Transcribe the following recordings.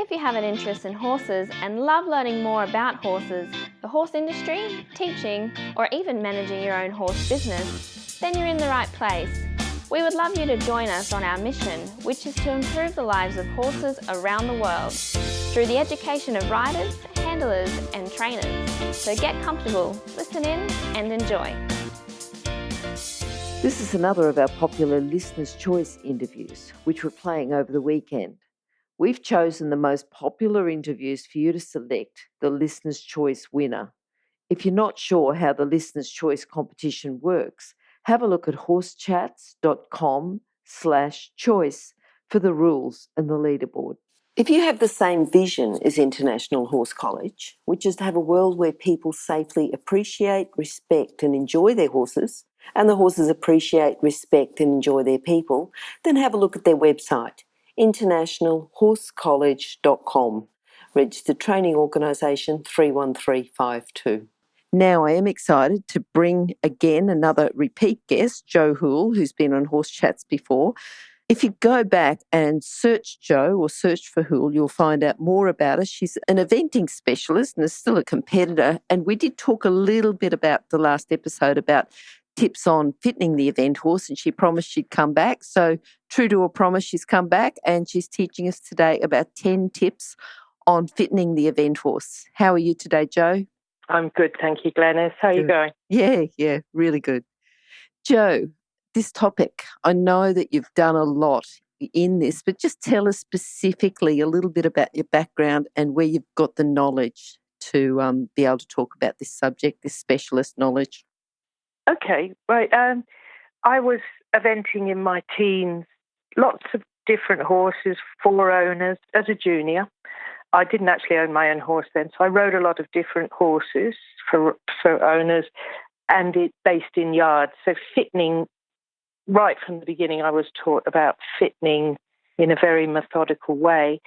If you have an interest in horses and love learning more about horses, the horse industry, teaching, or even managing your own horse business, then you're in the right place. We would love you to join us on our mission, which is to improve the lives of horses around the world through the education of riders, handlers, and trainers. So get comfortable, listen in, and enjoy. This is another of our popular Listener's Choice interviews, which we're playing over the weekend. We've chosen the most popular interviews for you to select the Listener's Choice winner. If you're not sure how the Listener's Choice competition works, have a look at horsechats.com/choice for the rules and the leaderboard. If you have the same vision as International Horse College, which is to have a world where people safely appreciate, respect and enjoy their horses, and the horses appreciate, respect and enjoy their people, then have a look at their website, internationalhorsecollege.com, registered training organisation 31352. Now I am excited to bring again another repeat guest, Jo Hoole, who's been on Horse Chats before. If you go back and search Jo or search for Hoole, you'll find out more about her. She's an eventing specialist and is still a competitor. And we did talk a little bit about the last episode about tips on fitting the event horse, and she promised she'd come back. So true to her promise, she's come back and she's teaching us today about 10 tips on fitting the event horse. How are you today, Jo? I'm good, thank you, Glenys. How are you going? Yeah, really good. Jo, this topic, I know that you've done a lot in this, but just tell us specifically a little bit about your background and where you've got the knowledge to be able to talk about this subject, this specialist knowledge. Okay, right. I was eventing in my teens, lots of different horses, 4 owners as a junior. I didn't actually own my own horse then, so I rode a lot of different horses for owners, and it based in yards. So fitting, right from the beginning, I was taught about fitting in a very methodical way.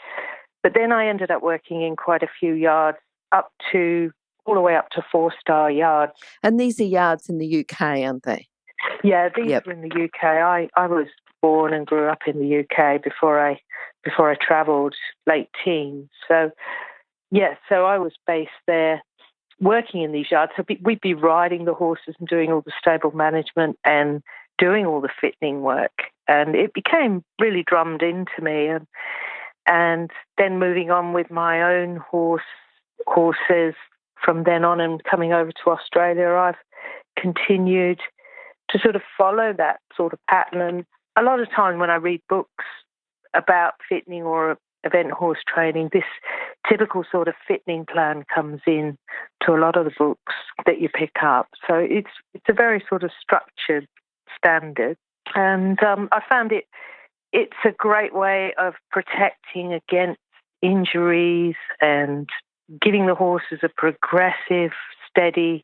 But then I ended up working in quite a few yards, all the way up to 4-star yards. And these are yards in the UK, aren't they? Yeah, these were in the UK. I was born and grew up in the UK before I travelled late teens. So I was based there working in these yards. So we'd be riding the horses and doing all the stable management and doing all the fitting work. And it became really drummed into me. And then moving on with my own horses from then on and coming over to Australia, I've continued to sort of follow that sort of pattern. And a lot of time when I read books about fitting or event horse training, this typical sort of fitting plan comes in to a lot of the books that you pick up. So it's a very sort of structured standard. And I found it's a great way of protecting against injuries and giving the horses a progressive, steady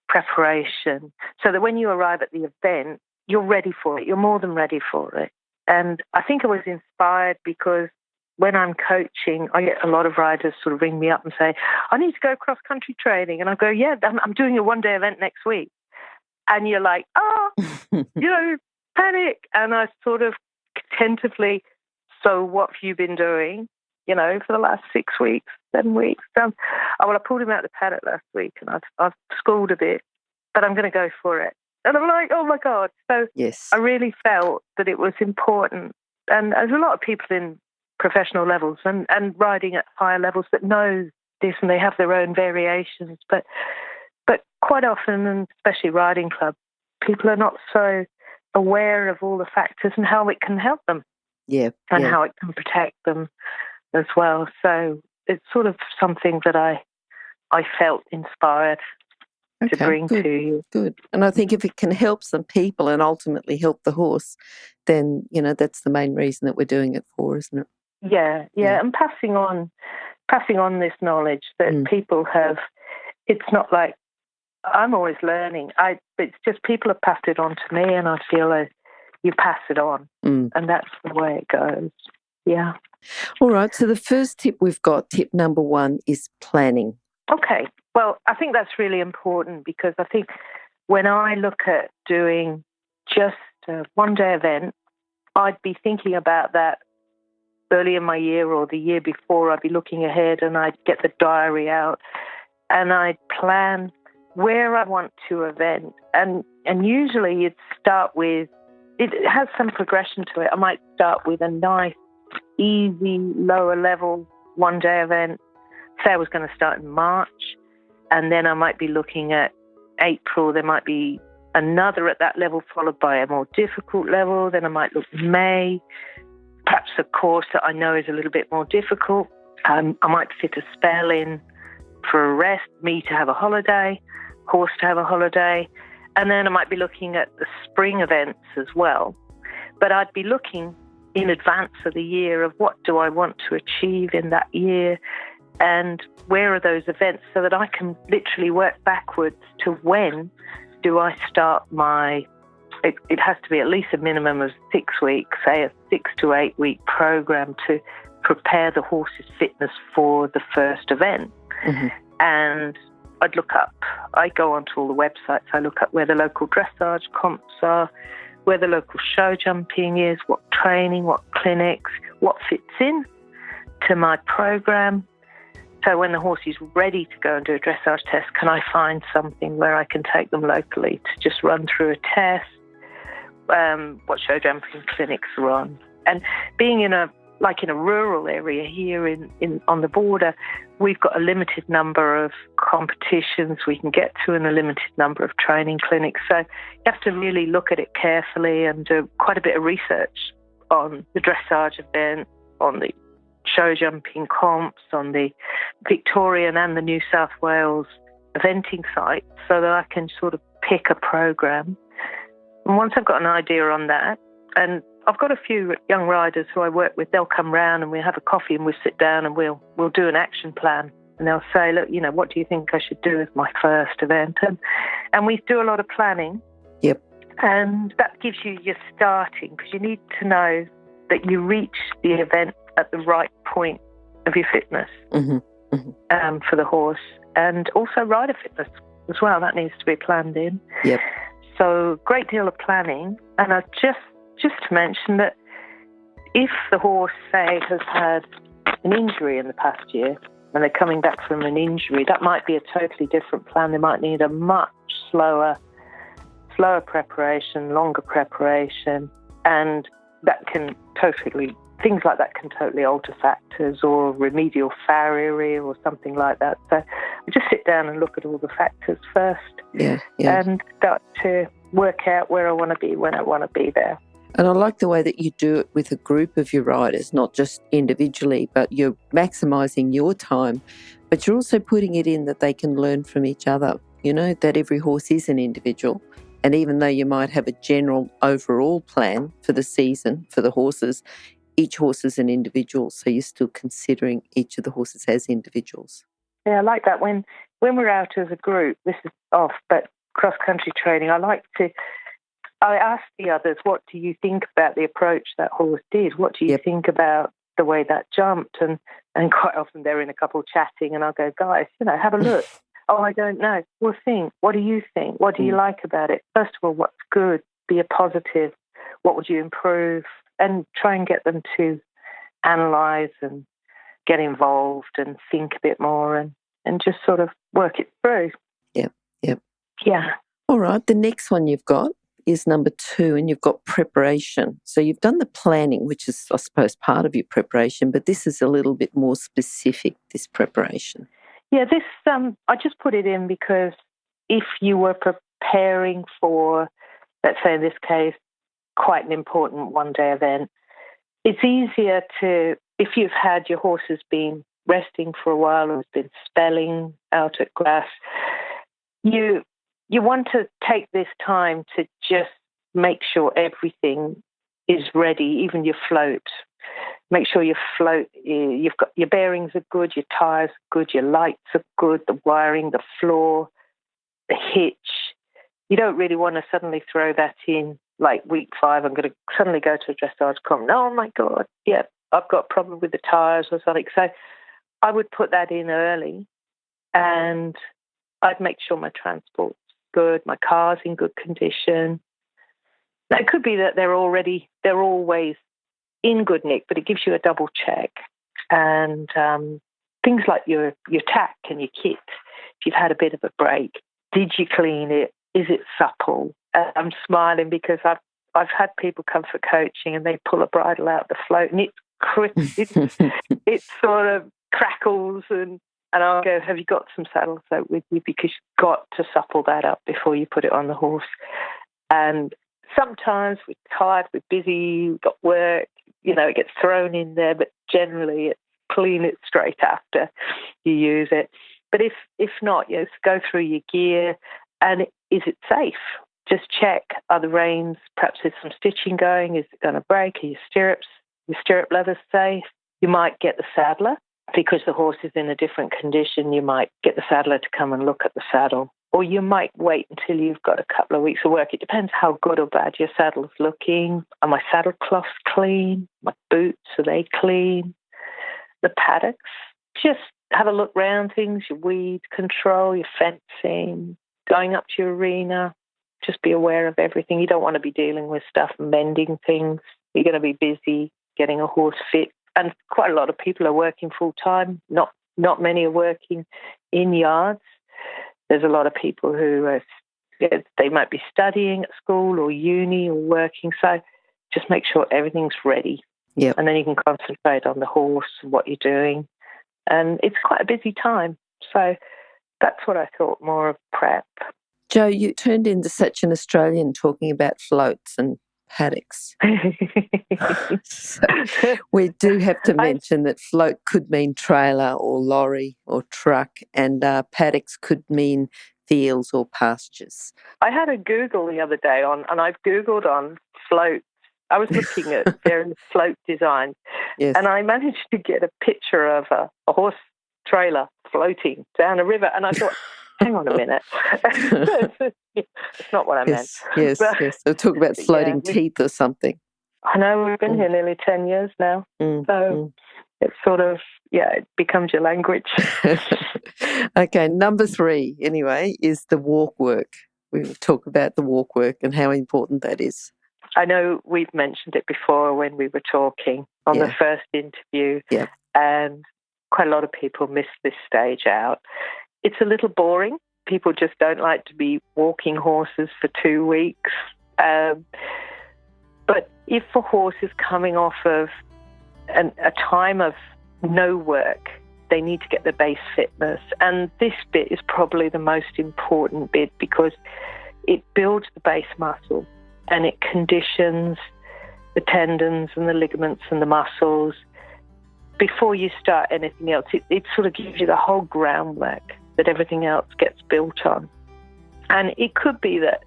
preparation so that when you arrive at the event, you're ready for it. You're more than ready for it. And I think I was inspired because when I'm coaching, I get a lot of riders sort of ring me up and say, I need to go cross-country training. And I go, yeah, I'm doing a one-day event next week. And you're like, panic. And I sort of tentatively, so what have you been doing, for the last 6 weeks, 7 weeks? I pulled him out the paddock last week and I've schooled a bit, but I'm going to go for it. And I'm like, oh my God. So yes. I really felt that it was important. And there's a lot of people in professional levels and riding at higher levels that know this and they have their own variations. But quite often, and especially riding club, people are not so aware of all the factors and how it can help them. And how it can protect them as well. So it's sort of something that I felt inspired to bring to you. Good. And I think if it can help some people and ultimately help the horse, then, that's the main reason that we're doing it for, isn't it? Yeah. And passing on this knowledge that people have. It's not like I'm always learning. It's just people have passed it on to me, and I feel like you pass it on, and that's the way it goes. Yeah. All right. So the first tip we've got, tip number 1, is planning. Okay. Well, I think that's really important because I think when I look at doing just a one-day event, I'd be thinking about that early in my year or the year before, I'd be looking ahead and I'd get the diary out and I'd plan where I want to event. And usually you'd start with, it has some progression to it. I might start with a nice, easy, lower level one-day event. Say I was going to start in March, and then I might be looking at April. There might be another at that level followed by a more difficult level. Then I might look May, perhaps a course that I know is a little bit more difficult. I might fit a spell in for a rest, me to have a holiday, horse to have a holiday. And then I might be looking at the spring events as well. But I'd be looking in advance of the year of what do I want to achieve in that year and where are those events so that I can literally work backwards to when do I start my, it has to be at least a minimum of 6 weeks, say a 6 to 8 week program to prepare the horse's fitness for the first event. Mm-hmm. And I go onto all the websites, I look up where the local dressage comps are, where the local show jumping is, what training, what clinics, what fits in to my program. So when the horse is ready to go and do a dressage test, can I find something where I can take them locally to just run through a test? What show jumping clinics are on? And being in a rural area here on the border, we've got a limited number of competitions we can get to and a limited number of training clinics. So you have to really look at it carefully and do quite a bit of research on the dressage event, on the show jumping comps, on the Victorian and the New South Wales eventing sites so that I can sort of pick a program. And once I've got an idea on that, and I've got a few young riders who I work with, they'll come round and we'll have a coffee and we'll sit down and we'll do an action plan. And they'll say, look, what do you think I should do as my first event? And we do a lot of planning. Yep. And that gives you your starting, because you need to know that you reach the event at the right point of your fitness. Mm-hmm. Mm-hmm. For the horse, and also rider fitness as well. That needs to be planned in. Yep. So great deal of planning. And I just to mention that if the horse, say, has had an injury in the past year and they're coming back from an injury, that might be a totally different plan. They might need a much slower preparation, longer preparation, and things like that can totally alter factors or remedial farriery or something like that. So I just sit down and look at all the factors first and start to work out where I want to be when I want to be there. And I like the way that you do it with a group of your riders, not just individually, but you're maximising your time, but you're also putting it in that they can learn from each other, that every horse is an individual. And even though you might have a general overall plan for the season for the horses, each horse is an individual, so you're still considering each of the horses as individuals. Yeah, I like that. When we're out as a group, this is off, but cross-country training, I ask the others, what do you think about the approach that horse did? What do you think about the way that jumped? And quite often they're in a couple chatting and I'll go, guys, have a look. Oh, I don't know. Well, think. What do you think? What do you like about it? First of all, what's good? Be a positive. What would you improve? And try and get them to analyse and get involved and think a bit more and just sort of work it through. Yep. Yeah. All right. The next one you've got is number 2, and you've got preparation. So you've done the planning, which is, I suppose, part of your preparation, but this is a little bit more specific, this preparation. Yeah, this I just put it in because if you were preparing for, let's say in this case, quite an important one-day event, it's easier to, if you've had your horses been resting for a while or has been spelling out at grass, you want to take this time to just make sure everything is ready, even your float. Make sure your float, you've got your bearings are good, your tyres are good, your lights are good, the wiring, the floor, the hitch. You don't really want to suddenly throw that in like week 5. I'm going to suddenly go to a dressage comp. Oh my God, I've got a problem with the tyres or something. So I would put that in early and I'd make sure my transport's good, my car's in good condition. Now, it could be that they're always in good nick, but it gives you a double check. And things like your tack and your kit, if you've had a bit of a break, did you clean it? Is it supple? I'm smiling because I've had people come for coaching and they pull a bridle out the float and it sort of crackles and I'll go, have you got some saddle soap with you? Because you've got to supple that up before you put it on the horse. And sometimes we're tired, we're busy, we've got work, it gets thrown in there, but generally it's clean it straight after you use it. But if not, go through your gear and is it safe? Just check, are the reins, perhaps there's some stitching going, is it going to break? Are your stirrup leather safe? You might get the saddler, because the horse is in a different condition, you might get the saddler to come and look at the saddle. Or you might wait until you've got a couple of weeks of work. It depends how good or bad your saddle's looking. Are my saddle cloths clean? My boots, are they clean? The paddocks. Just have a look round things, your weed control, your fencing, going up to your arena. Just be aware of everything. You don't want to be dealing with stuff, mending things. You're going to be busy getting a horse fit. And quite a lot of people are working full-time. Not many are working in yards. There's a lot of people who they might be studying at school or uni or working. So just make sure everything's ready. Yep. And then you can concentrate on the horse and what you're doing. And it's quite a busy time. So that's what I thought more of prep. Jo, you turned into such an Australian talking about floats and paddocks. So we do have to mention that float could mean trailer or lorry or truck, and paddocks could mean fields or pastures. I had a Google the other day and I've Googled on floats. I was looking at various float designs, yes. And I managed to get a picture of a horse trailer floating down a river, and I thought, hang on a minute. It's not what I meant. Yes. So talk about floating teeth or something. I know, we've been here nearly 10 years now. It's sort of, it becomes your language. Okay, number 3, anyway, is the walk work. We will talk about the walk work and how important that is. I know we've mentioned it before when we were talking on the first interview, and quite a lot of people miss this stage out. It's a little boring. People just don't like to be walking horses for 2 weeks. But if a horse is coming off of a time of no work, they need to get the base fitness. And this bit is probably the most important bit because it builds the base muscle and it conditions the tendons and the ligaments and the muscles before you start anything else. It sort of gives you the whole groundwork that everything else gets built on. And it could be that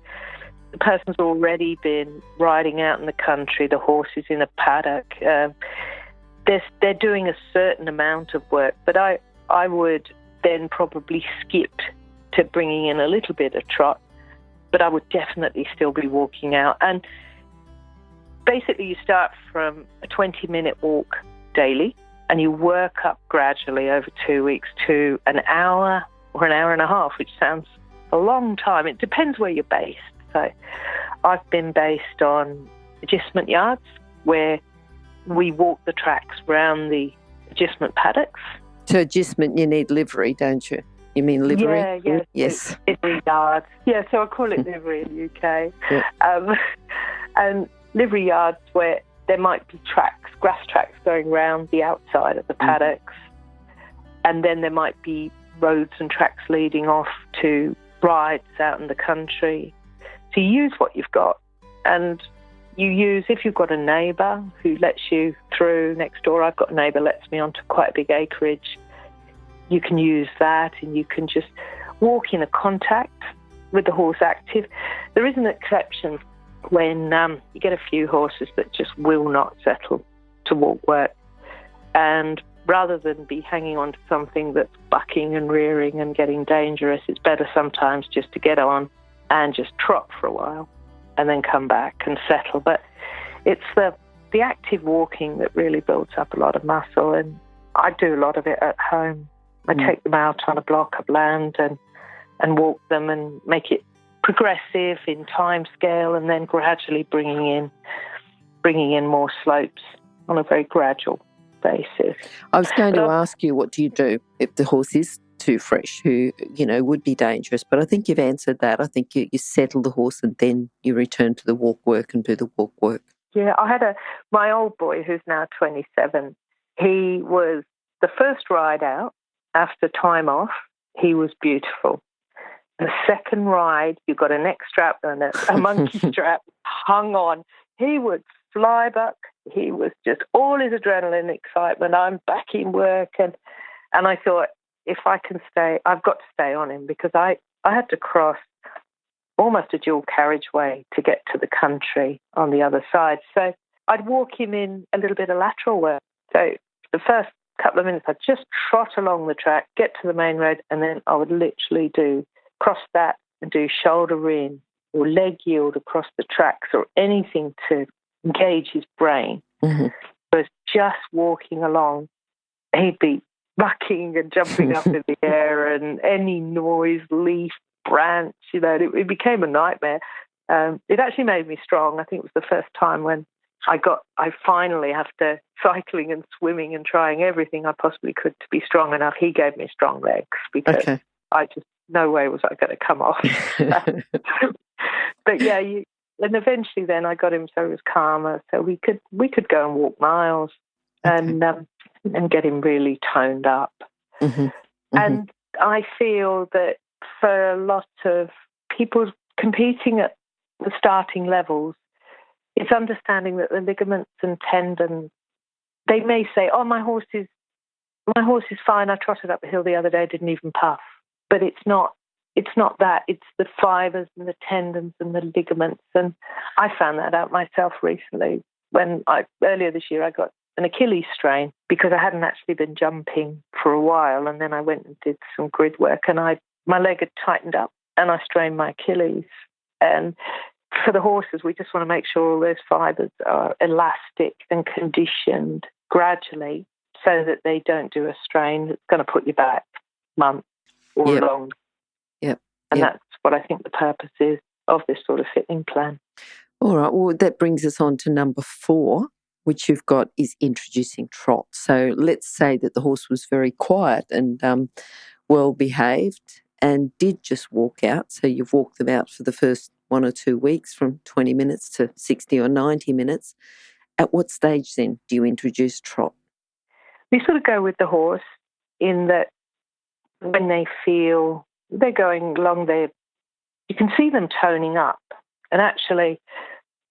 the person's already been riding out in the country, the horse is in a paddock. They're doing a certain amount of work, but I would then probably skip to bringing in a little bit of trot, but I would definitely still be walking out. And basically you start from a 20-minute walk daily and you work up gradually over 2 weeks to an hour or an hour and a half, which sounds a long time. It depends where you're based. So I've been based on agistment yards where we walk the tracks around the agistment paddocks. To agistment, you need livery, don't you? You mean livery? Yeah. Yes. Livery yards. Yeah, so I call it livery in the UK. Yeah. And livery yards where there might be tracks, grass tracks going round the outside of the paddocks. And then there might be roads and tracks leading off to rides out in the country. So you use what you've got, and you use, if you've got a neighbour who lets you through next door, I've got a neighbour lets me onto quite a big acreage, you can use that and you can just walk in a contact with the horse active. There is an exception when you get a few horses that just will not settle to walk work, and rather than be hanging on to something that's bucking and rearing and getting dangerous, it's better sometimes just to get on and just trot for a while and then come back and settle. But it's the active walking that really builds up a lot of muscle, and I do a lot of it at home. I take them out on a block of land and walk them and make it progressive in time scale, and then gradually bringing in more slopes on a very gradual basis. I was going to ask you, what do you do if the horse is too fresh, who, would be dangerous? But I think you've answered that. I think you settle the horse and then you return to the walk work and do the walk work. Yeah, I had my old boy, who's now 27, he was the first ride out after time off. He was beautiful. The second ride, you got a neck strap and a monkey strap hung on. He would fly back. He was just all his adrenaline, excitement. I'm back in work. And I thought, if I can stay, I've got to stay on him, because I had to cross almost a dual carriageway to get to the country on the other side. So I'd walk him in a little bit of lateral work. So the first couple of minutes, I'd just trot along the track, get to the main road, and then I would literally cross that and do shoulder in or leg yield across the tracks or anything to engage his brain. Mm-hmm. Whereas just walking along, he'd be bucking and jumping up in the air, and any noise, leaf, branch, it became a nightmare. It actually made me strong. I think it was the first time when I finally, after cycling and swimming and trying everything I possibly could to be strong enough, he gave me strong legs, because no way was I going to come off. But yeah, and eventually then I got him so he was calmer, so we could go and walk miles and get him really toned up. Mm-hmm. Mm-hmm. And I feel that for a lot of people competing at the starting levels, it's understanding that the ligaments and tendons, they may say, oh, my horse is fine. I trotted up the hill the other day, didn't even puff. But it's not that. It's the fibers and the tendons and the ligaments. And I found that out myself recently earlier this year I got an Achilles strain because I hadn't actually been jumping for a while. And then I went and did some grid work, and my leg had tightened up and I strained my Achilles. And for the horses, we just want to make sure all those fibers are elastic and conditioned gradually so that they don't do a strain that's going to put you back months or long. Yep. And that's what I think the purpose is of this sort of fitting plan. All right. Well, that brings us on to number 4, which you've got, is introducing trot. So let's say that the horse was very quiet and well behaved and did just walk out. So you've walked them out for the first 1 or 2 weeks from 20 minutes to 60 or 90 minutes. At what stage then do you introduce trot? We sort of go with the horse in that when they feel they're going along, you can see them toning up. And actually,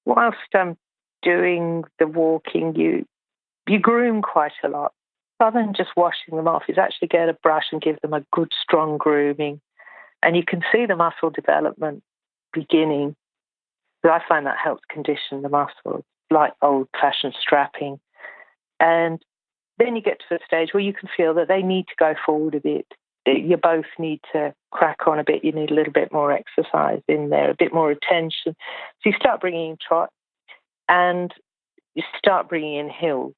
whilst I'm doing the walking, you groom quite a lot. Rather than just washing them off, is actually get a brush and give them a good, strong grooming. And you can see the muscle development beginning. So I find that helps condition the muscles, like old-fashioned strapping. And then you get to a stage where you can feel that they need to go forward a bit. You both need to crack on a bit. You need a little bit more exercise in there, a bit more attention. So you start bringing in trot and you start bringing in hills,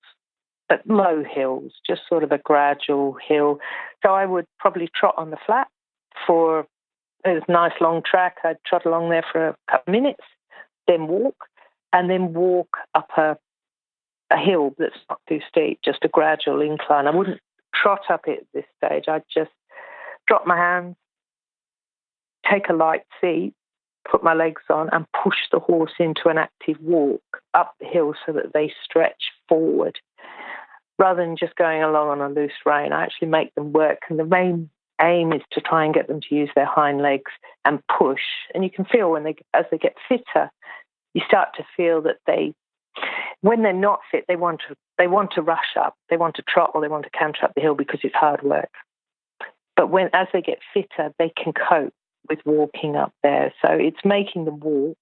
but low hills, just sort of a gradual hill. So I would probably trot on the flat for a nice long track. I'd trot along there for a couple of minutes, then walk up a hill that's not too steep, just a gradual incline. I wouldn't trot up it at this stage. I'd just drop my hands, take a light seat, put my legs on and push the horse into an active walk up the hill so that they stretch forward. Rather than just going along on a loose rein, I actually make them work. And the main aim is to try and get them to use their hind legs and push. And you can feel as they get fitter, you start to feel that when they're not fit, they want to rush up, they want to trot or they want to canter up the hill because it's hard work. But as they get fitter, they can cope with walking up there. So it's making them walk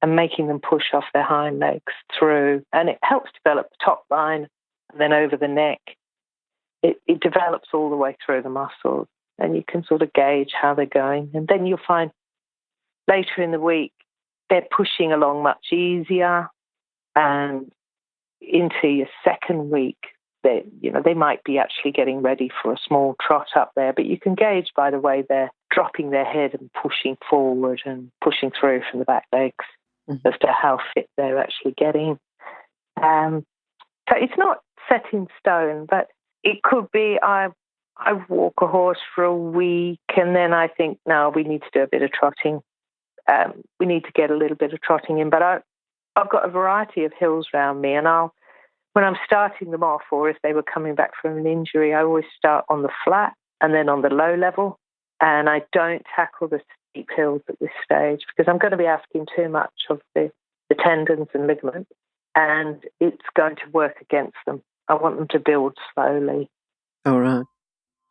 and making them push off their hind legs through. And it helps develop the top line and then over the neck. It develops all the way through the muscles, and you can sort of gauge how they're going. And then you'll find later in the week, they're pushing along much easier. And into your second week, they might be actually getting ready for a small trot up there, but you can gauge by the way they're dropping their head and pushing forward and pushing through from the back legs as to how fit they're actually getting. So it's not set in stone, but it could be I walk a horse for a week and then I think, no, we need to do a bit of trotting. We need to get a little bit of trotting in. But I've got a variety of hills around me, and when I'm starting them off, or if they were coming back from an injury, I always start on the flat and then on the low level. And I don't tackle the steep hills at this stage because I'm going to be asking too much of the tendons and ligaments, and it's going to work against them. I want them to build slowly. All right.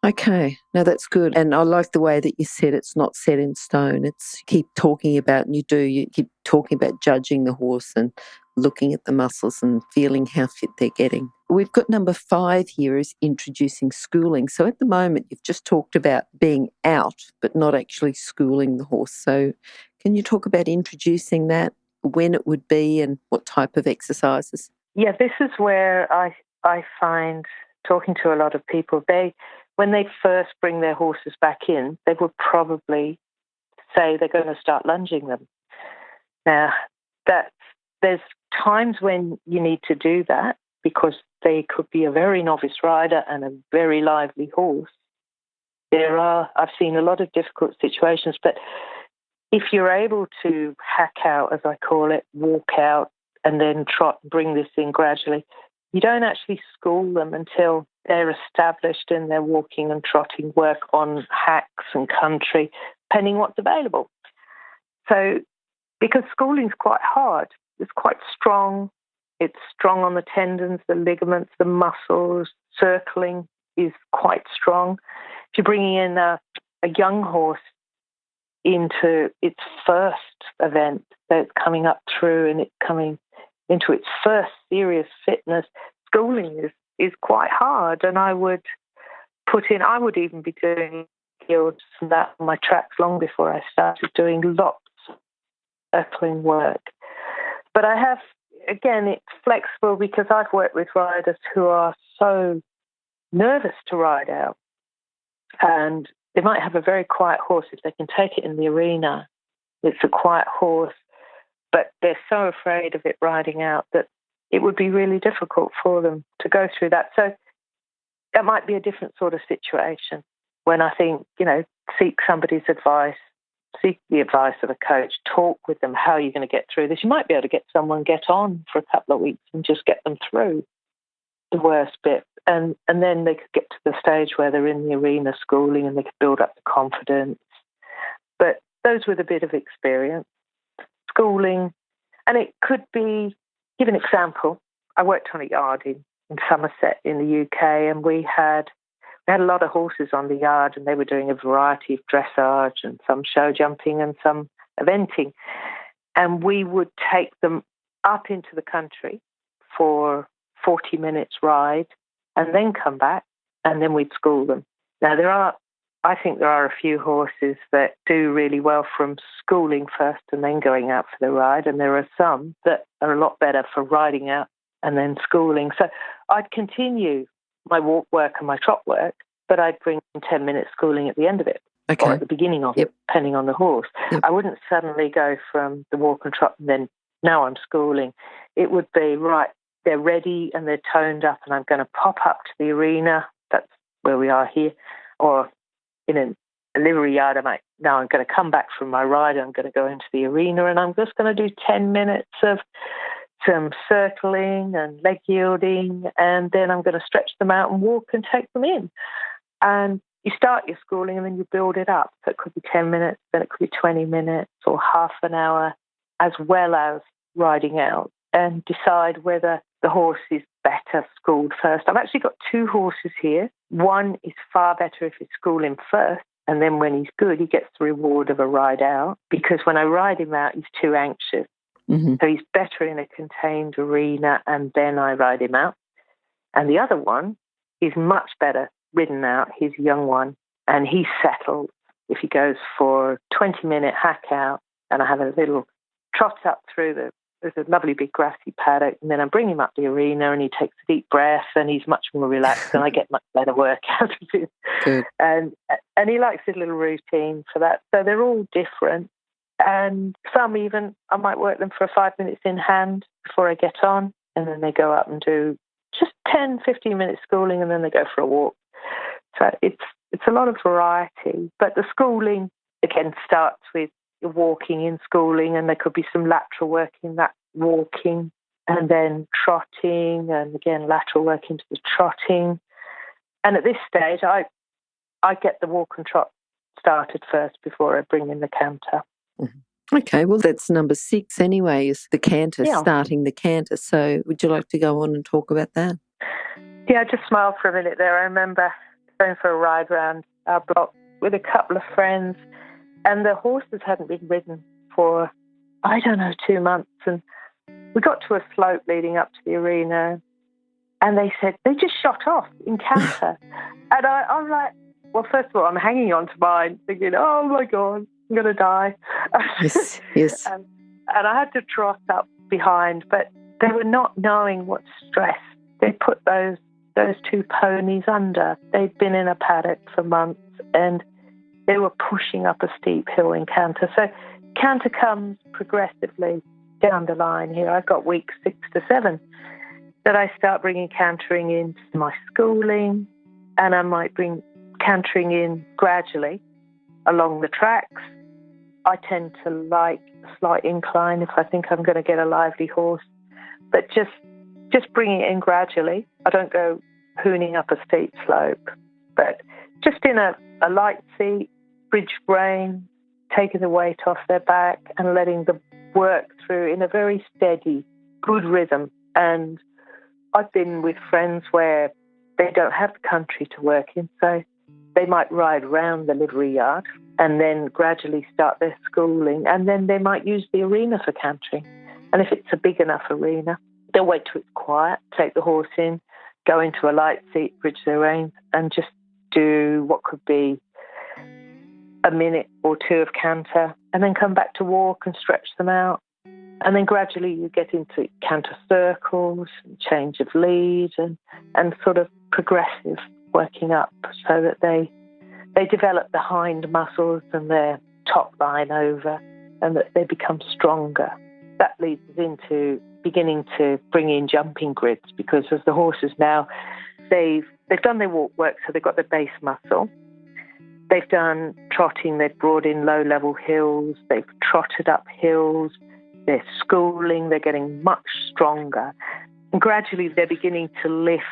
Okay, no, that's good. And I like the way that you said it's not set in stone. It's keep talking about, and you keep talking about judging the horse and looking at the muscles and feeling how fit they're getting. We've got number 5 here is introducing schooling. So at the moment, you've just talked about being out, but not actually schooling the horse. So can you talk about introducing that, when it would be and what type of exercises? Yeah, this is where I find talking to a lot of people, when they first bring their horses back in, they would probably say they're going to start lunging them. Now, there's times when you need to do that because they could be a very novice rider and a very lively horse. I've seen a lot of difficult situations, but if you're able to hack out, as I call it, walk out and then trot and bring this in gradually, you don't actually school them until they're established in their walking and trotting work on hacks and country, depending what's available. So, because schooling's quite hard, it's quite strong. It's strong on the tendons, the ligaments, the muscles. Circling is quite strong. If you're bringing in a young horse into its first event, so it's coming up through and it's coming into its first serious fitness, schooling is quite hard. And I would even be doing guilds and that on my tracks long before I started doing lots of circling work. But I have, again, it's flexible because I've worked with riders who are so nervous to ride out. And they might have a very quiet horse. If they can take it in the arena, it's a quiet horse, but they're so afraid of it riding out that it would be really difficult for them to go through that. So that might be a different sort of situation when I think, seek somebody's advice, seek the advice of a coach, talk with them how you're going to get through this. You might be able to get someone get on for a couple of weeks and just get them through the worst bit. And then they could get to the stage where they're in the arena schooling and they could build up the confidence. But those with a bit of experience, schooling, and it could be, give an example. I worked on a yard in Somerset in the UK, and we had a lot of horses on the yard, and they were doing a variety of dressage and some show jumping and some eventing. And we would take them up into the country for 40 minutes ride and then come back, and then we'd school them. Now, I think there are a few horses that do really well from schooling first and then going out for the ride, and there are some that are a lot better for riding out and then schooling. So I'd continue my walk work and my trot work, but I'd bring 10 minutes schooling at the end of it, or at the beginning of it, depending on the horse. Yep. I wouldn't suddenly go from the walk and trot and then now I'm schooling. It would be, right, they're ready and they're toned up and I'm going to pop up to the arena. That's where we are here. Or in a livery yard, I'm going to come back from my ride. I'm going to go into the arena and I'm just going to do 10 minutes of some circling and leg yielding, and then I'm going to stretch them out and walk and take them in. And you start your schooling and then you build it up. So it could be 10 minutes, then it could be 20 minutes or half an hour, as well as riding out, and decide whether the horse is better schooled first. I've actually got 2 horses here. One is far better if you school him first, and then when he's good, he gets the reward of a ride out, because when I ride him out, he's too anxious. Mm-hmm. So he's better in a contained arena, and then I ride him out. And the other one is much better ridden out. He's a young one, and he's settled. If he goes for a 20-minute hack out, and I have a little trot up through there's a lovely big grassy paddock, and then I bring him up the arena, and he takes a deep breath, and he's much more relaxed, and I get much better work out of him. Good. And he likes his little routine for that. So they're all different. And some even, I might work them for 5 minutes in hand before I get on, and then they go up and do just 10, 15 minutes schooling, and then they go for a walk. So it's a lot of variety. But the schooling, again, starts with walking in schooling, and there could be some lateral work in that walking, and then trotting, and again, lateral work into the trotting. And at this stage, I get the walk and trot started first before I bring in the canter. Mm-hmm. Okay, well, that's number 6 anyway, is the canter, starting the canter. So would you like to go on and talk about that? Yeah, I just smiled for a minute there. I remember going for a ride around our block with a couple of friends, and the horses hadn't been ridden for, 2 months. And we got to a slope leading up to the arena, and they said, they just shot off in canter. And I'm like, well, first of all, I'm hanging on to mine, thinking, oh my God, I'm going to die. Yes. And I had to trot up behind, but they were not knowing what stress. They put those 2 ponies under. They'd been in a paddock for months, and they were pushing up a steep hill in canter. So canter comes progressively down the line here. I've got weeks 6 to 7 that I start bringing cantering into my schooling, and I might bring cantering in gradually along the tracks. I tend to like a slight incline if I think I'm going to get a lively horse, but just bringing it in gradually. I don't go hooning up a steep slope, but just in a light seat, bridge rein, taking the weight off their back and letting them work through in a very steady, good rhythm. And I've been with friends where they don't have the country to work in, so they might ride around the livery yard and then gradually start their schooling, and then they might use the arena for cantering. And if it's a big enough arena, they'll wait till it's quiet, take the horse in, go into a light seat, bridge their reins, and just do what could be a minute or 2 of canter, and then come back to walk and stretch them out. And then gradually you get into canter circles, change of lead, and sort of progressive working up so that they develop the hind muscles and their top line over, and that they become stronger. That leads us into beginning to bring in jumping grids, because as the horses now, they've done their walk work, so they've got their base muscle. They've done trotting, they've brought in low-level hills, they've trotted up hills, they're schooling, they're getting much stronger. And gradually they're beginning to lift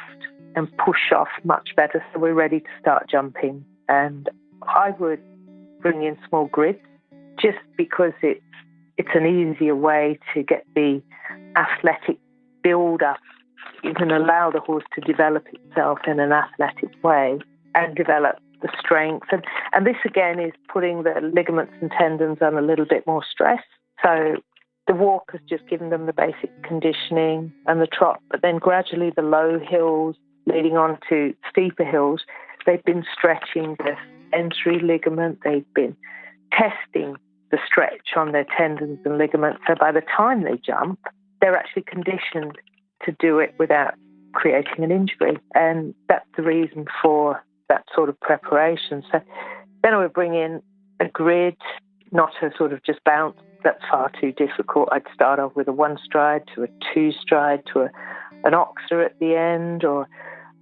and push off much better, so we're ready to start jumping. And I would bring in small grids just because it's an easier way to get the athletic build-up. You can allow the horse to develop itself in an athletic way and develop the strength. And this, again, is putting the ligaments and tendons on a little bit more stress. So the walk has just given them the basic conditioning and the trot, but then gradually the low hills leading on to steeper hills, they've been stretching the entry ligament. They've been testing the stretch on their tendons and ligaments. So by the time they jump, they're actually conditioned to do it without creating an injury. And that's the reason for that sort of preparation. So then I would bring in a grid, not a sort of just bounce. That's far too difficult. I'd start off with a 1 stride to a 2 stride to an oxer at the end, or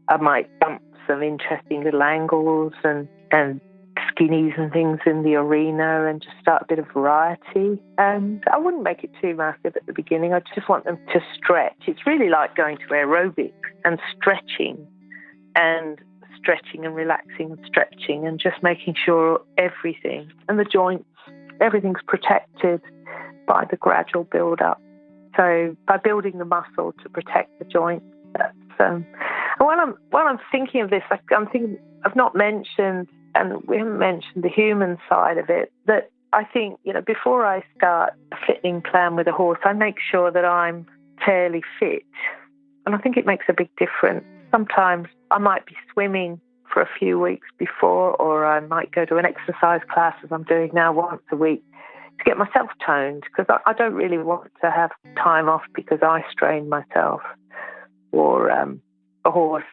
I might bump some interesting little angles and skinnies and things in the arena and just start a bit of variety. And I wouldn't make it too massive at the beginning. I just want them to stretch. It's really like going to aerobics and stretching and relaxing and stretching and just making sure everything and the joints, everything's protected by the gradual build-up. So by building the muscle to protect the joints, that's and while I'm thinking of this, I'm thinking I've not mentioned, and we haven't mentioned the human side of it, that I think, before I start a fitting plan with a horse, I make sure that I'm fairly fit. And I think it makes a big difference. Sometimes I might be swimming for a few weeks before, or I might go to an exercise class, as I'm doing now, once a week to get myself toned, because I don't really want to have time off because I strain myself or a horse.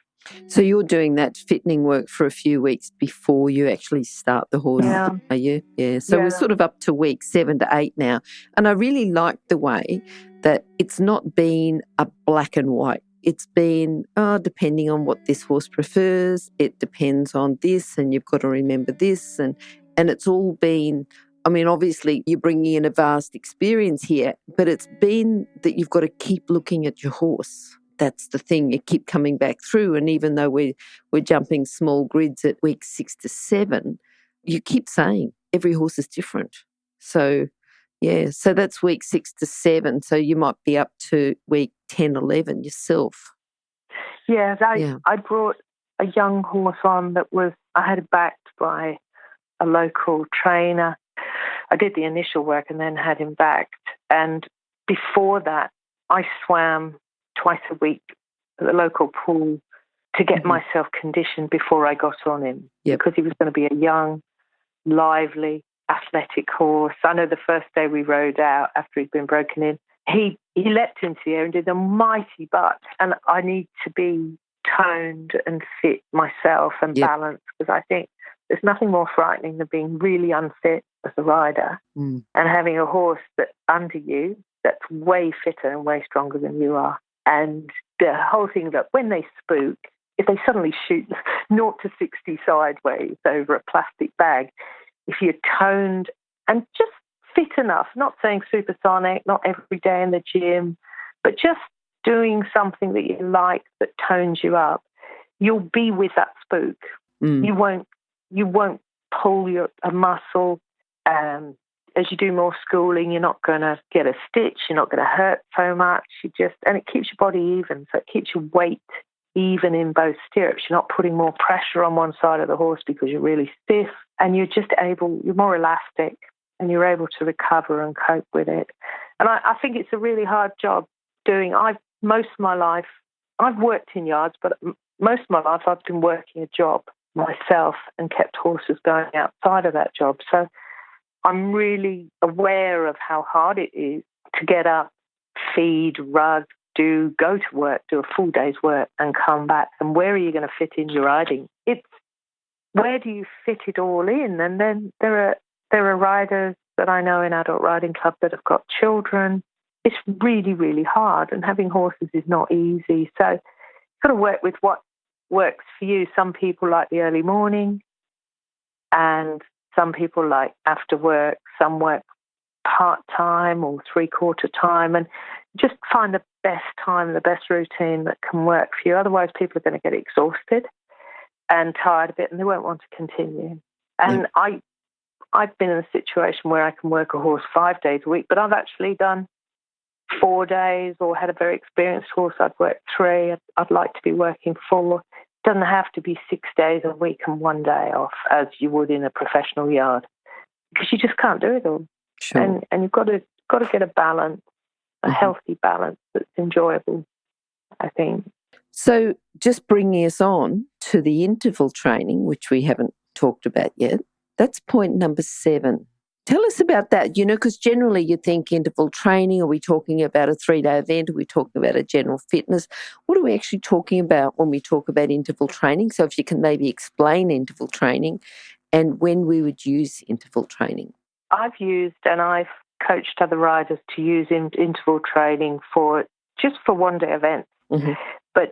So you're doing that fitting work for a few weeks before you actually start the horse, are you? Yeah. So we're sort of up to week 7 to 8 now. And I really like the way that it's not been a black and white it's been, depending on what this horse prefers, it depends on this, and you've got to remember this. And it's all been, I mean, obviously you're bringing in a vast experience here, but it's been that you've got to keep looking at your horse. That's the thing. You keep coming back through. And even though we're jumping small grids at week 6 to 7, you keep saying every horse is different. So, yeah, so that's week 6 to 7. So you might be up to week 10, 11 yourself. Yeah, I brought a young horse on that I had it backed by a local trainer. I did the initial work and then had him backed. And before that, I swam twice a week at the local pool to get myself conditioned before I got on him, because he was going to be a young, lively, athletic horse. I know the first day we rode out after he'd been broken in, he leapt into the air and did a mighty butt. And I need to be toned and fit myself and balanced, because I think there's nothing more frightening than being really unfit as a rider and having a horse that's under you that's way fitter and way stronger than you are. And the whole thing that when they spook, if they suddenly shoot 0 to 60 sideways over a plastic bag, if you're toned and just fit enough, not saying supersonic, not every day in the gym, but just doing something that you like that tones you up, you'll be with that spook. You won't pull a muscle. As you do more schooling, you're not going to get a stitch. You're not going to hurt so much. And it keeps your body even. So it keeps your weight even in both stirrups. You're not putting more pressure on one side of the horse because you're really stiff, and you're more elastic, and you're able to recover and cope with it. And I think it's a really hard job doing. Most of my life, I've worked in yards, but most of my life I've been working a job myself and kept horses going outside of that job. So I'm really aware of how hard it is to get up, feed, rug, go to work, do a full day's work and come back. And where are you going to fit in your riding? It's where do you fit it all in? And then there are riders that I know in adult riding club that have got children. It's really, really hard, and having horses is not easy. So you've got to work with what works for you. Some people like the early morning, and some people like after work. Some work part-time or three-quarter time, and just find the best time, the best routine that can work for you. Otherwise, people are going to get exhausted and tired of it, and they won't want to continue. And I've been in a situation where I can work a horse 5 days a week, but I've actually done 4 days, or had a very experienced horse I'd worked 3. I'd like to be working 4. It doesn't have to be 6 days a week and 1 day off as you would in a professional yard, because you just can't do it all. Sure. And you've got to get a balance, a healthy balance that's enjoyable, I think. So just bringing us on to the interval training, which we haven't talked about yet, that's point number 7. Tell us about that, because generally you think interval training, are we talking about a 3-day event? Are we talking about a general fitness? What are we actually talking about when we talk about interval training? So if you can maybe explain interval training and when we would use interval training. I've used and I've coached other riders to use interval training for 1-day events. Mm-hmm. But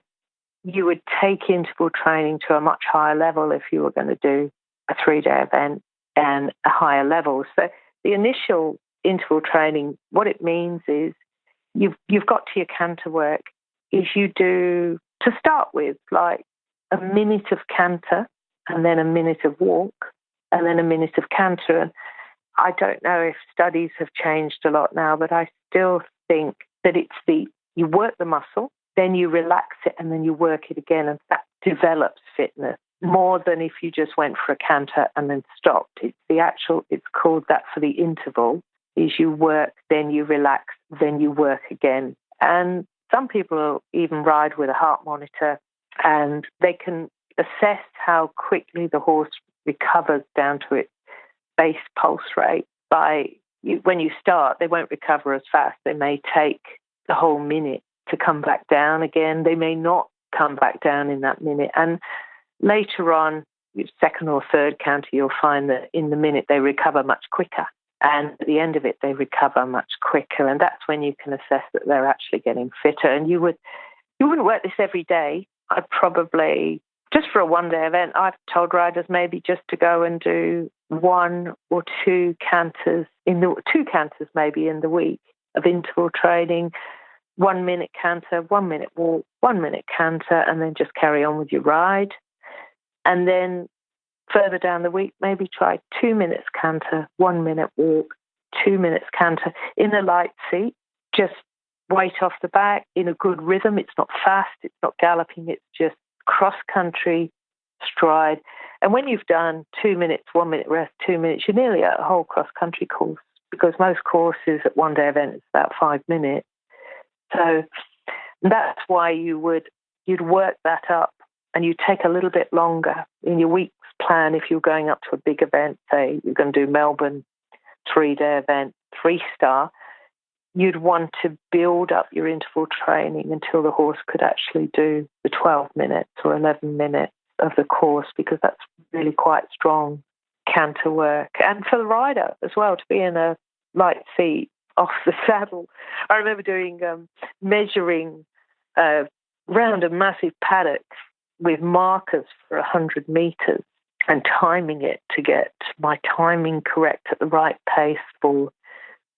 you would take interval training to a much higher level if you were going to do a 3-day event and a higher level. So the initial interval training, what it means is you've got to your canter work is you do, to start with, like a minute of canter and then a minute of walk and then a minute of canter. And I don't know if studies have changed a lot now, but I still think that you work the muscle, then you relax it, and then you work it again, and that develops fitness more than if you just went for a canter and then stopped. It's called that for the interval, is you work, then you relax, then you work again. And some people even ride with a heart monitor, and they can assess how quickly the horse recovers down to its base pulse rate. When you start, they won't recover as fast. They may take the whole minute to come back down again. They may not come back down in that minute. And later on, your second or third canter, you'll find that in the minute they recover much quicker. And at the end of it, they recover much quicker. And that's when you can assess that they're actually getting fitter. And you would You wouldn't work this every day. I'd probably, just for a one-day event, I've told riders maybe just to go and do 1 or 2 canters, 2 canters maybe in the week of interval training, 1 minute canter, 1 minute walk, 1 minute canter, and then just carry on with your ride. And then further down the week, maybe try 2 minutes canter, 1 minute walk, 2 minutes canter in a light seat, just weight off the back in a good rhythm. It's not fast, it's not galloping, it's just cross-country stride. And when you've done 2 minutes, 1 minute rest, 2 minutes, you're nearly at a whole cross-country course, because most courses at one-day events is about 5 minutes. So that's why you'd work that up, and you take a little bit longer in your week's plan. If you're going up to a big event, say you're going to do Melbourne 3-day event, 3-star, you'd want to build up your interval training until the horse could actually do the 12 minutes or 11 minutes of the course, because that's really quite strong canter work. And for the rider as well, to be in a light seat off the saddle. I remember doing measuring round a massive paddock with markers for 100 metres and timing it to get my timing correct at the right pace for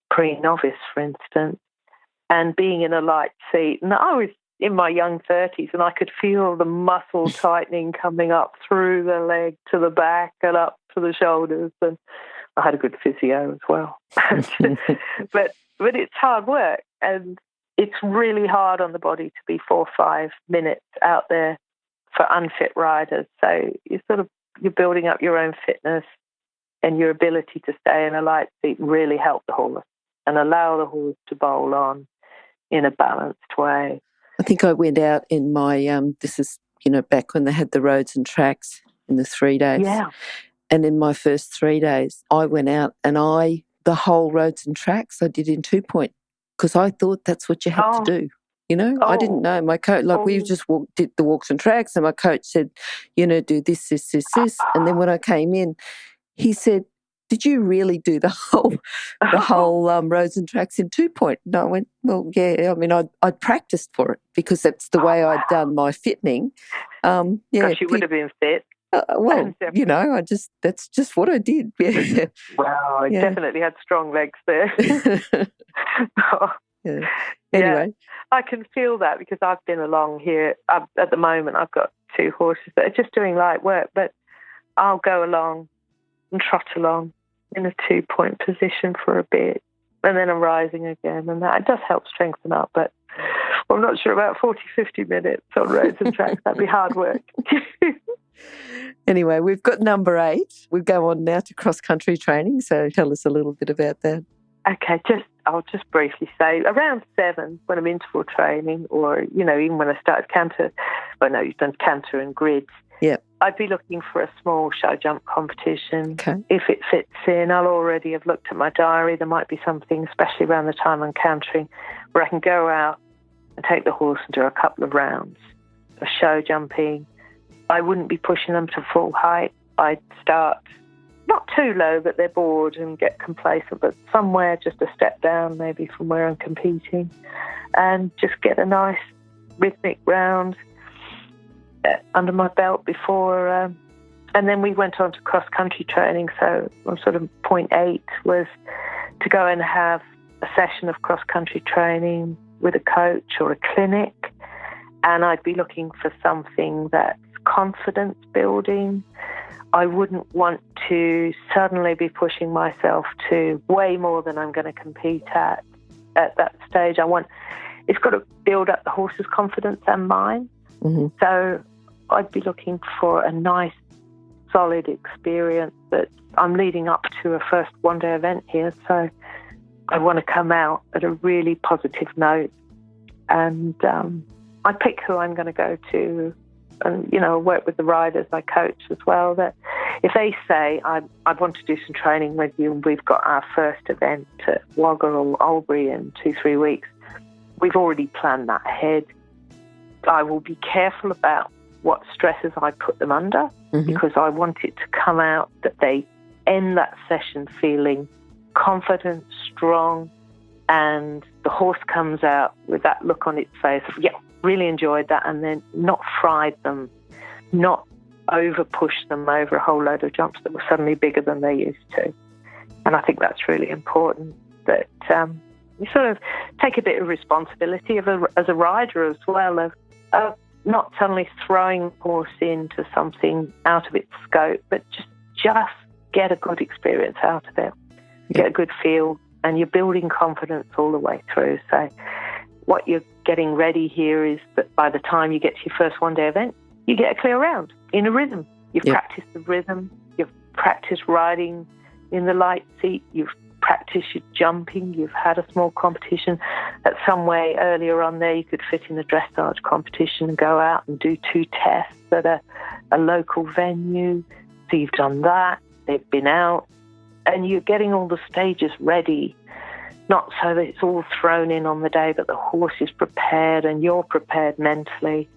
pre-novice, for instance, and being in a light seat. And I was in my young 30s, and I could feel the muscle tightening coming up through the leg to the back and up to the shoulders. And I had a good physio as well. but it's hard work, and it's really hard on the body to be 4 or 5 minutes out there for unfit riders. So you're building up your own fitness, and your ability to stay in a light seat really help the horse and allow the horse to bowl on in a balanced way. I think I went out in my, this is, back when they had the roads and tracks in the 3 days. Yeah. And in my first 3 days, I went out and the whole roads and tracks I did in 2-point, because I thought that's what you had to do. I didn't know. My coach, we just did the walks and tracks, and my coach said, do this. And then when I came in, he said, did you really do the whole roads and tracks in 2-point? And I went, well, yeah. I mean, I'd practiced for it, because that's the way I'd done my fittening. Because you would have been fit. That's just what I did. Yeah. Wow, I definitely had strong legs there. Yeah. Anyway. Yeah, I can feel that, because I've been along here. At the moment, I've got 2 horses that are just doing light work, but I'll go along and trot along in a 2-point position for a bit, and then I'm rising again, and that it does help strengthen up, but I'm not sure about 40, 50 minutes on roads and tracks. That'd be hard work. Anyway, we've got number 8. We go on now to cross-country training, so tell us a little bit about that. Okay, I'll just briefly say, around 7, when I'm interval training, or, even when I started canter, you've done canter and grids, yeah, I'd be looking for a small show jump competition. Okay. If it fits in, I'll already have looked at my diary. There might be something, especially around the time I'm cantering, where I can go out and take the horse and do a couple of rounds of show jumping. I wouldn't be pushing them to full height. I'd start not too low that they're bored and get complacent, but somewhere just a step down maybe from where I'm competing, and just get a nice rhythmic round under my belt before. And then we went on to cross-country training, so sort of point 8 was to go and have a session of cross-country training with a coach or a clinic, and I'd be looking for something that's confidence building. I wouldn't want to suddenly be pushing myself to way more than I'm going to compete at that stage. It's got to build up the horse's confidence and mine. Mm-hmm. So I'd be looking for a nice, solid experience that I'm leading up to a first one-day event here. So I want to come out at a really positive note, and I pick who I'm going to go to, and work with the riders I coach as well. That if they say I want to do some training with you, and we've got our first event at Wagga or Albury in 2-3 weeks, we've already planned that ahead. I will be careful about what stresses I put them under, mm-hmm. because I want it to come out that they end that session feeling confident, strong, and the horse comes out with that look on its face of, yeah, really enjoyed that, and then not fried them, not over push them over a whole load of jumps that were suddenly bigger than they used to. And I think that's really important, that you sort of take a bit of responsibility as a rider as well, of not suddenly throwing the horse into something out of its scope, but just get a good experience out of it, get a good feel, and you're building confidence all the way through. So what you're getting ready here is that by the time you get to your first one-day event, you get a clear round in a rhythm. You've practiced the rhythm, you've practiced riding in the light seat, you've practiced your jumping, you've had a small competition. At some way earlier on there, you could fit in a dressage competition and go out and do 2 tests at a local venue. So you've done that, they've been out, and you're getting all the stages ready, not so that it's all thrown in on the day, but the horse is prepared and you're prepared mentally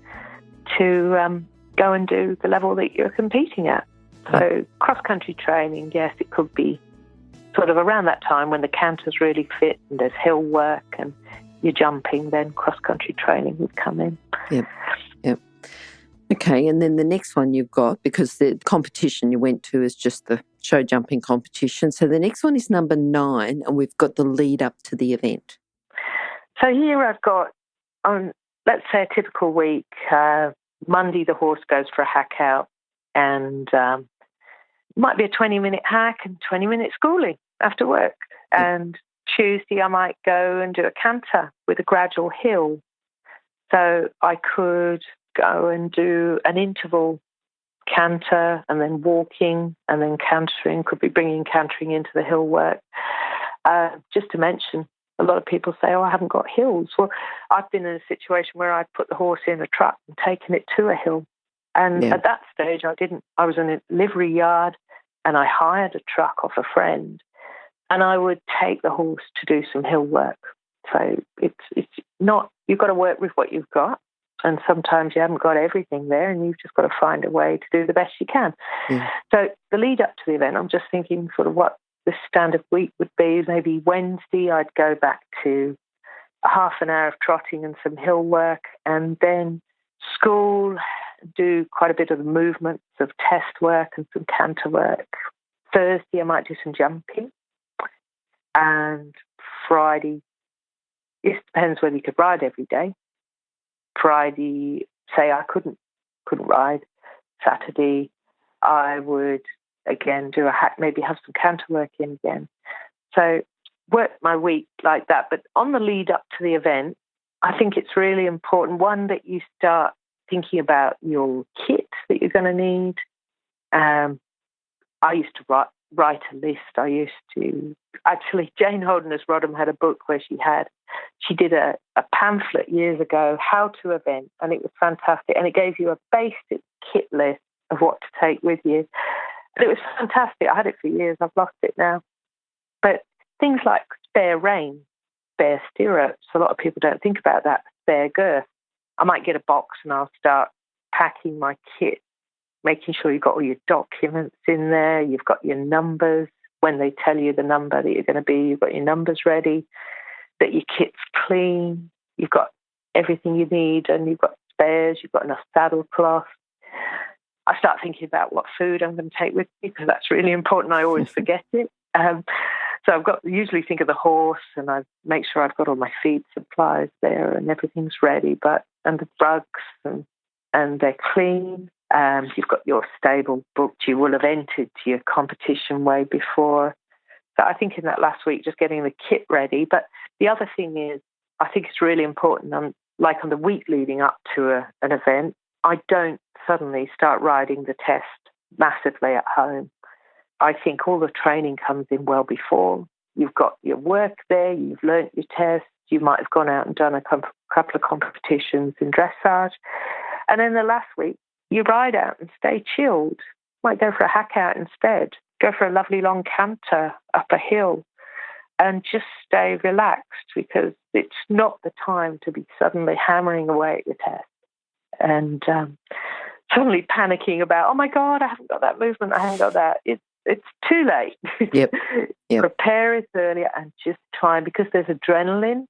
to go and do the level that you're competing at. So cross-country training, yes, it could be sort of around that time when the canter's really fit and there's hill work and you're jumping, then cross-country training would come in. Yep. Okay, and then the next one you've got, because the competition you went to is just the show jumping competition. So the next one is number 9, and we've got the lead up to the event. So here I've got, on let's say a typical week, Monday the horse goes for a hack out, and might be a 20-minute hack and 20-minute schooling after work. And Tuesday I might go and do a canter with a gradual hill. So I could go and do an interval canter and then walking and then cantering, could be bringing cantering into the hill work. Just to mention, a lot of people say, I haven't got hills. Well, I've been in a situation where I'd put the horse in a truck and taken it to a hill. And at that stage, I was in a livery yard and I hired a truck off a friend, and I would take the horse to do some hill work. So it's not, you've got to work with what you've got. And sometimes you haven't got everything there and you've just got to find a way to do the best you can. Yeah. So the lead up to the event, I'm just thinking sort of what the standard week would be. Maybe Wednesday I'd go back to a half an hour of trotting and some hill work, and then school, do quite a bit of the movements of test work and some canter work. Thursday I might do some jumping. And Friday, it depends whether you could ride every day. Friday, say I couldn't ride. Saturday, I would again do a hack, maybe have some canter work in again. So work my week like that. But on the lead up to the event, I think it's really important, one, that you start thinking about your kit that you're going to need. I used to write a list. Actually, Jane Holden as Rodham had a book where she did a pamphlet years ago, How to Event, and it was fantastic. And it gave you a basic kit list of what to take with you. And it was fantastic. I had it for years. I've lost it now. But things like spare rein, spare stirrups, a lot of people don't think about that, spare girth. I might get a box and I'll start packing my kit, making sure you've got all your documents in there, you've got your numbers. When they tell you the number that you're going to be, you've got your numbers ready, that your kit's clean, you've got everything you need, and you've got spares, you've got enough saddle cloth. I start thinking about what food I'm going to take with me, because that's really important. I always forget it. So usually think of the horse, and I make sure I've got all my feed supplies there and everything's ready, and the rugs and they're clean. You've got your stable booked. You will have entered your competition way before. So I think in that last week, just getting the kit ready. But the other thing is, I think it's really important, on the week leading up to an event, I don't suddenly start riding the test massively at home. I think all the training comes in well before. You've got your work there, you've learnt your test, you might have gone out and done a couple of competitions in dressage. And then the last week, you ride out and stay chilled. Might go for a hack out instead. Go for a lovely long canter up a hill and just stay relaxed, because it's not the time to be suddenly hammering away at your test and suddenly panicking about, oh my God, I haven't got that movement, I haven't got that. It's too late. Yep. Prepare it earlier and just try, because there's adrenaline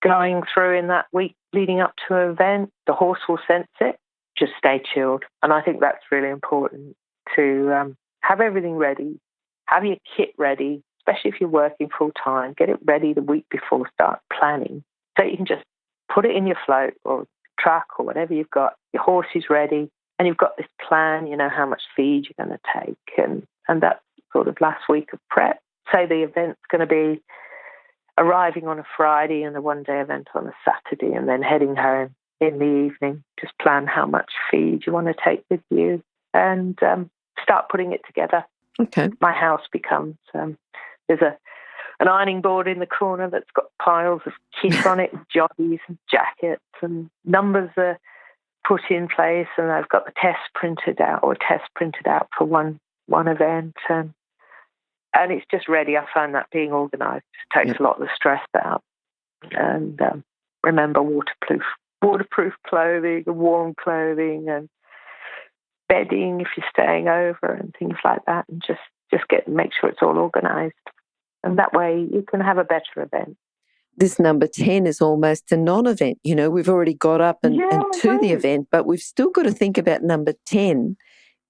going through in that week leading up to an event. The horse will sense it. Just stay chilled. And I think that's really important to have everything ready, have your kit ready, especially if you're working full time. Get it ready the week before, start planning. So you can just put it in your float or truck or whatever you've got. Your horse is ready and you've got this plan, you know, how much feed you're going to take. And that's sort of last week of prep. Say the event's going to be arriving on a Friday and a one-day event on a Saturday and then heading home in the evening. Just plan how much feed you want to take with you and start putting it together. Okay. My house becomes, there's an ironing board in the corner that's got piles of kit on it, jockeys and jackets, and numbers are put in place, and I've got the test printed out for one event, and it's just ready. I find that being organised takes a lot of the stress out. And remember waterproof clothing, warm clothing, and bedding if you're staying over, and things like that, and just make sure it's all organised. And that way you can have a better event. This number 10 is almost a non-event. You know, we've already got up and to the event, but we've still got to think about number 10,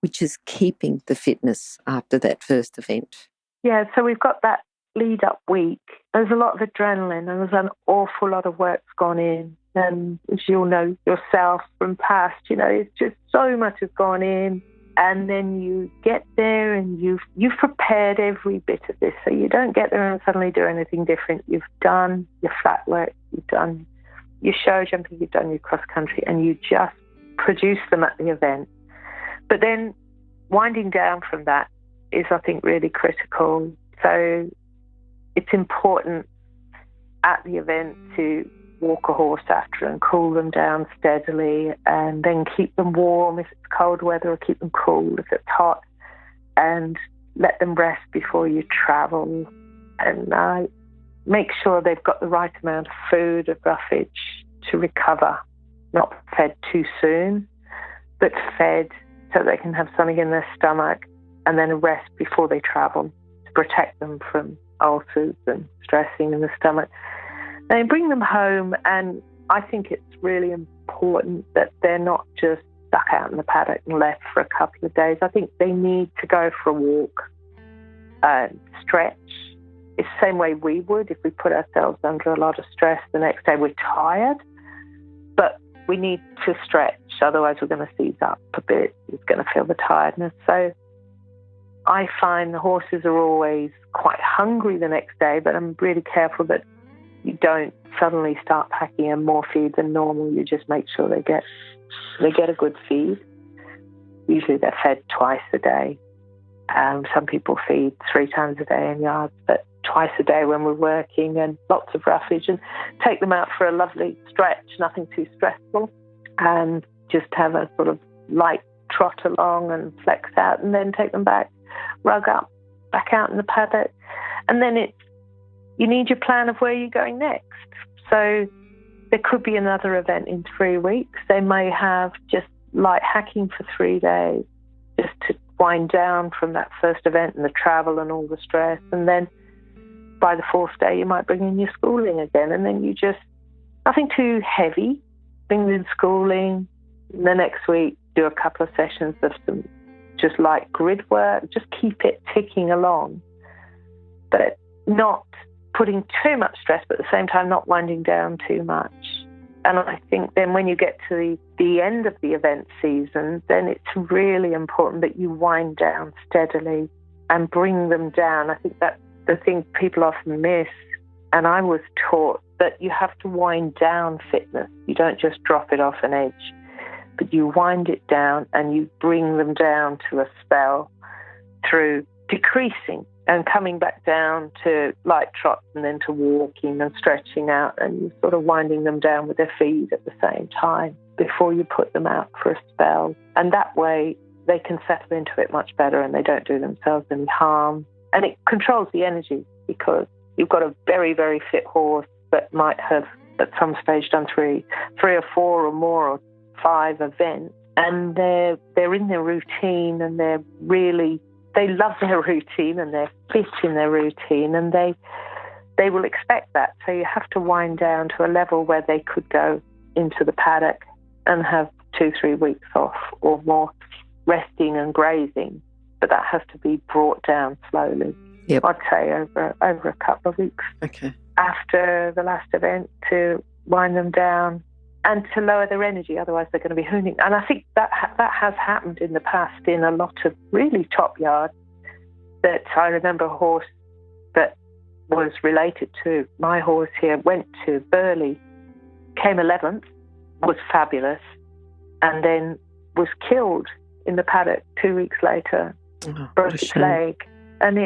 which is keeping the fitness after that first event. Yeah, so we've got that lead-up week. There's a lot of adrenaline and there's an awful lot of work's gone in. And as you'll know yourself from past, you know, it's just so much has gone in. And then you get there and you've prepared every bit of this. So you don't get there and suddenly do anything different. You've done your flat work, you've done your show jumping, you've done your cross country, and you just produce them at the event. But then winding down from that is, I think, really critical. So it's important at the event to walk a horse after and cool them down steadily, and then keep them warm if it's cold weather, or keep them cool if it's hot, and let them rest before you travel. And make sure they've got the right amount of food, of roughage to recover, not fed too soon, but fed so they can have something in their stomach, and then a rest before they travel to protect them from ulcers and stressing in the stomach. And bring them home, and I think it's really important that they're not just stuck out in the paddock and left for a couple of days. I think they need to go for a walk, stretch. It's the same way we would if we put ourselves under a lot of stress. The next day we're tired, but we need to stretch, otherwise we're going to seize up a bit. It's going to feel the tiredness. So I find the horses are always quite hungry the next day, but I'm really careful that you don't suddenly start packing in more feed than normal. You just make sure they get a good feed. Usually they're fed twice a day. Some people feed 3 times a day in yards, but twice a day when we're working, and lots of roughage, and take them out for a lovely stretch, nothing too stressful, and just have a sort of light trot along and flex out, and then take them back, rug up, back out in the paddock. And then you need your plan of where you're going next. So there could be another event in 3 weeks. They may have just light hacking for 3 days, just to wind down from that first event and the travel and all the stress. And then by the 4th day, you might bring in your schooling again. And then you just, nothing too heavy, bring in schooling. And the next week, do a couple of sessions of some just light grid work. Just keep it ticking along, but not putting too much stress, but at the same time not winding down too much. And I think then when you get to the end of the event season, then it's really important that you wind down steadily and bring them down. I think that's the thing people often miss. And I was taught that you have to wind down fitness. You don't just drop it off an edge, but you wind it down and you bring them down to a spell through decreasing and coming back down to light trots and then to walking and stretching out, and you're sort of winding them down with their feet at the same time before you put them out for a spell. And that way they can settle into it much better and they don't do themselves any harm. And it controls the energy, because you've got a very, very fit horse that might have at some stage done three or 4 or more or 5 events, and they're in their routine, and they love their routine, and they're fit in their routine, and they they will expect that. So you have to wind down to a level where they could go into the paddock and have 2-3 weeks off or more resting and grazing. But that has to be brought down slowly. Yep. I'd say over a couple of weeks after the last event to wind them down and to lower their energy. Otherwise, they're going to be hooning. And I think that has happened in the past in a lot of really top yards. That I remember a horse that was related to my horse here, went to Burley, came 11th, was fabulous, and then was killed in the paddock 2 weeks later, broke his leg. And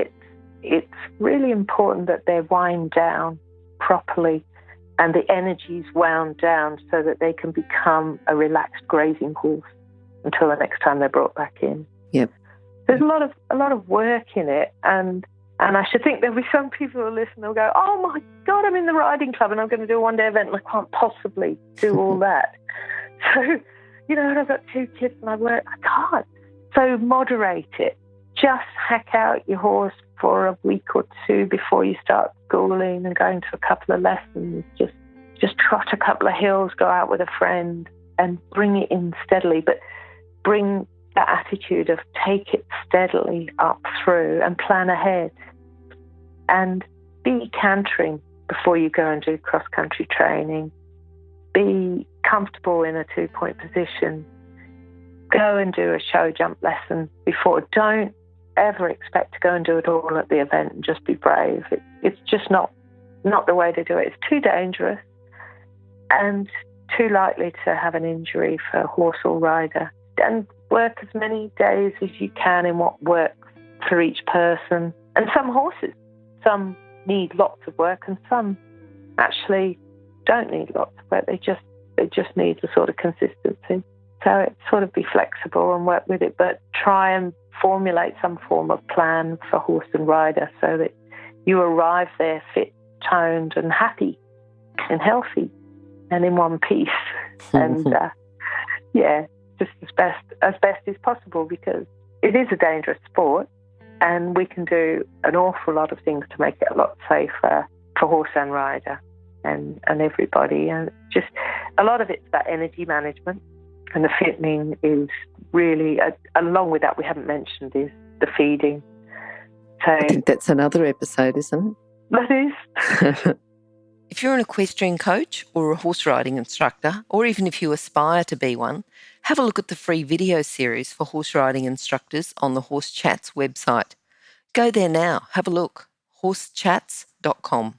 it's really important that they wind down properly and the energy's wound down so that they can become a relaxed grazing horse until the next time they're brought back in. Yep. There's a lot of work in it, and I should think there'll be some people who listen who'll go, oh my God, I'm in the riding club and I'm going to do a one-day event and I can't possibly do all that. So, and I've got 2 kids and I work, I can't. So moderate it. Just hack out your horse for a week or 2 before you start schooling and going to a couple of lessons. Just trot a couple of hills, go out with a friend and bring it in steadily, but bring that attitude of take it steadily up through and plan ahead. And be cantering before you go and do cross-country training. Be comfortable in a 2-point position. Go and do a show jump lesson before. Don't ever expect to go and do it all at the event and just be brave. It's just not the way to do it. It's too dangerous and too likely to have an injury for a horse or rider. And work as many days as you can in what works for each person. And some horses, some need lots of work and some actually don't need lots of work. They just need the sort of consistency. So it's sort of be flexible and work with it, but try and formulate some form of plan for horse and rider so that you arrive there fit, toned and happy and healthy and in one piece. And just as best as possible, because it is a dangerous sport and we can do an awful lot of things to make it a lot safer for horse and rider and everybody. And just a lot of it's about energy management. And the fittening is really, along with that, we haven't mentioned is the feeding. So I think that's another episode, isn't it? That is. If you're an equestrian coach or a horse riding instructor, or even if you aspire to be one, have a look at the free video series for horse riding instructors on the Horse Chats website. Go there now, have a look, horsechats.com.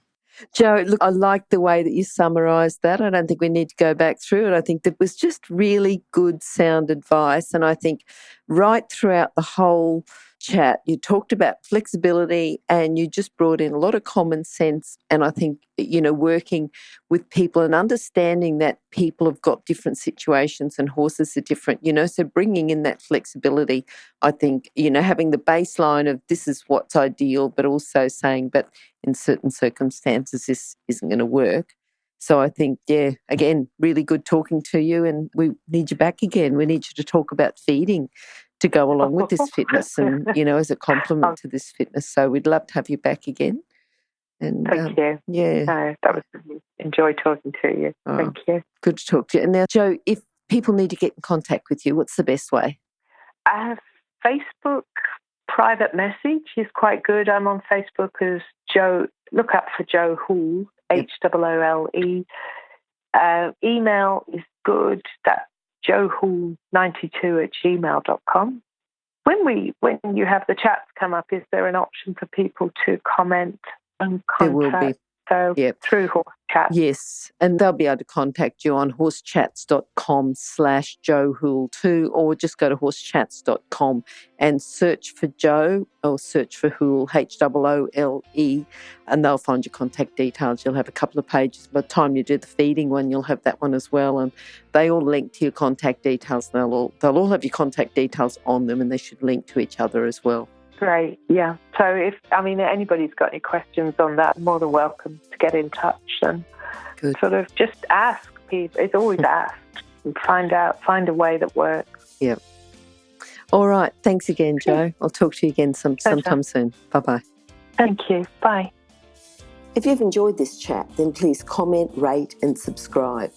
Jo, look, I like the way that you summarised that. I don't think we need to go back through it. I think that was just really good, sound advice. And I think right throughout the whole chat, you talked about flexibility and you just brought in a lot of common sense. And I think, working with people and understanding that people have got different situations and horses are different, so bringing in that flexibility, I think, having the baseline of this is what's ideal, but also saying, but in certain circumstances, this isn't going to work. So I think, again, really good talking to you, and we need you back again. We need you to talk about feeding to go along with this fitness and, as a complement to this fitness. So we'd love to have you back again. And thank you. Yeah. That was enjoy talking to you. Thank you. Good to talk to you. And now, Jo, if people need to get in contact with you, what's the best way? Facebook private message is quite good. I'm on Facebook as Jo. Look up for Jo Hoole, Hoole. Email is good. That's johoole92@gmail.com. When you have the chats come up, is there an option for people to comment and contact? There will be. So through Horse Chat. Yes, and they'll be able to contact you on horsechats.com/Jo Hoole too, or just go to horsechats.com and search for Jo or search for Hoole, Hoole, and they'll find your contact details. You'll have a couple of pages. By the time you do the feeding one, you'll have that one as well, and they all link to your contact details. They'll all have your contact details on them, and they should link to each other as well. Great, yeah. So if anybody's got any questions on that, more than welcome to get in touch and sort of just ask people. It's always ask and find a way that works. Yeah. All right. Thanks again, Jo. I'll talk to you again sometime soon. Bye-bye. Thank you. Bye. If you've enjoyed this chat, then please comment, rate and subscribe.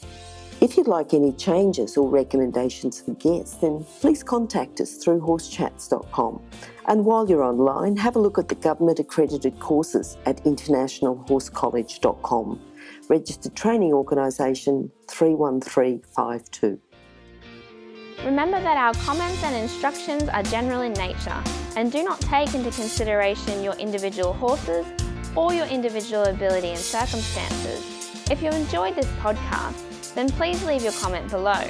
If you'd like any changes or recommendations for guests, then please contact us through horsechats.com. And while you're online, have a look at the government accredited courses at internationalhorsecollege.com. Registered Training Organisation 31352. Remember that our comments and instructions are general in nature and do not take into consideration your individual horses or your individual ability and circumstances. If you enjoyed this podcast, then please leave your comment below.